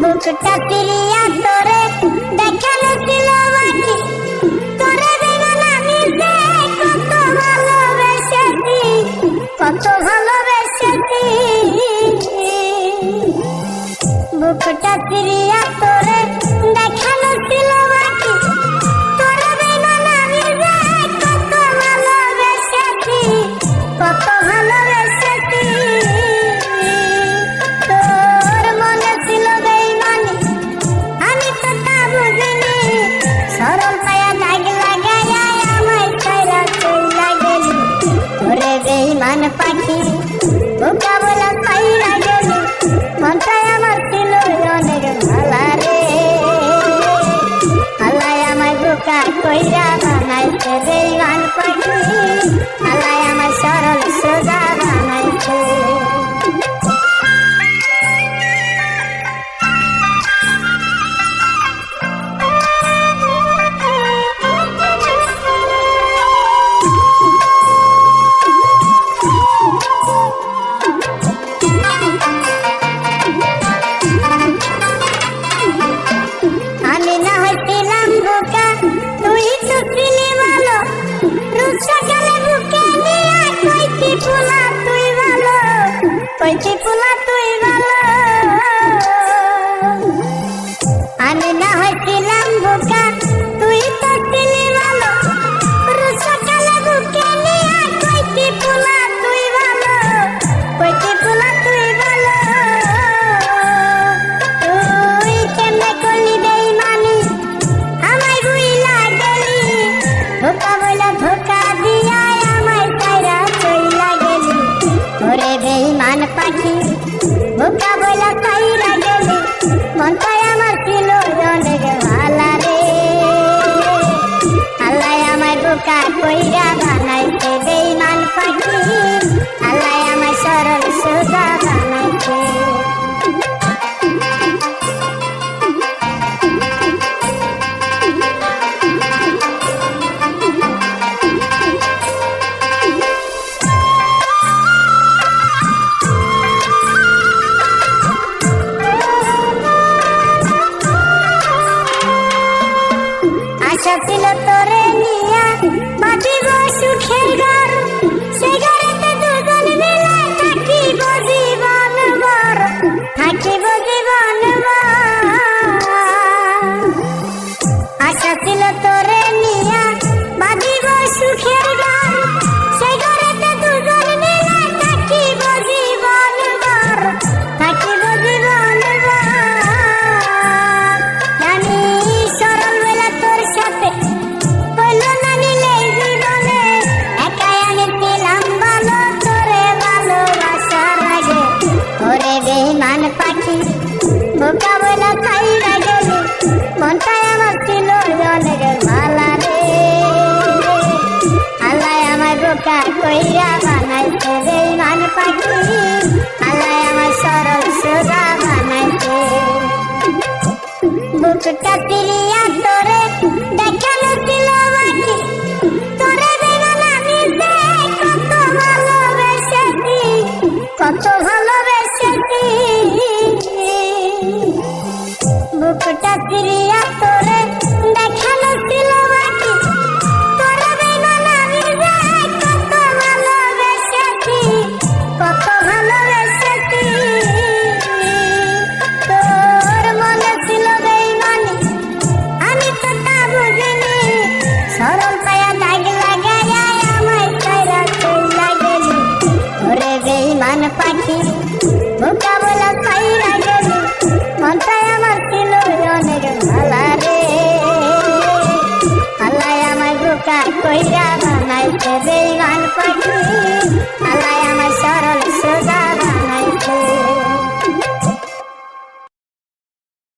বুকটা ফিরিয়া তোরে দেখানো ছিল বাকি, তোরে বেমান আমি যে কত ভালোবেসেছি, কত ভালোবেসেছি। বুকটা ফিরিয়া তোরে দেখানো ছিল বাকি, তোরে বেমান আমি যে কত ভালোবেসেছি, কত ভালোবেসেছি। তোর মনে ছিল বেইমানি, আমি তো তা বুঝিনি, সরল পায়া দাগ লাগাইয়া আমায় ছাইরা চইলা গেলি। ওরে বেইমান পাখি বোকা বলা ছাইরা গেলি, মনটাই আমার ছিল অনেক ভালা রে। আল্লাহ আমায় বোকা কইরা বানাইছে বেইমান পাখি, আল্লাহ আমায় সরল সোজা বানাইছে। আমি না হইছিলাম বোকা, তুই তো ছিলি ভালো, রূপ সকালে বুকে নিয়া কইতি পোলা তুই ভালো, কইতি পোলা তুই ভালো। আমি না হইছিলাম বোকা, তুই তো ছিলি ভালো, রূপ সকালে বুকে নিয়া কইতি পোলা তুই ভালো, কইতি পোলা তুই ভালো। তুই কেমনে করলি বেইমানি, আমায় ভুইলা গেলি, ধোকা বইলা ধোকা দিয়া আমায় ছাইরা চইলা গেলি। ওরে বেইমান পাখি বোকা বইলা ছাইরা গেলি, মনটাই আমার ছিল অনেক ভালা রে। আল্লাহ আমায় বোকা কইরা বানাইছে বেইমান পাখি, আল্লাহ আমায় সরল সোজা বানাইছে। আশা ছিল তোরে নিয়া বাঁধিব সুখের ঘর, সেই ঘরেতে দুজন মিলে থাকিব জীবন ভর, থাকিব জীবন ভর। আশা ছিল তোরে নিয়া বাঁধিব সুখের ঘর, সেই ঘরেতে দুজন মিলে থাকিব জীবন ভর, থাকিব জীবন ভর। জানি সরল বেলা তোর সাথে হইল না মিলে জীবনে, একাই আমি ছিলাম ভালো তোরে ভালোবাসার আগে। ওরে বেইমান পাখি বোকা বলা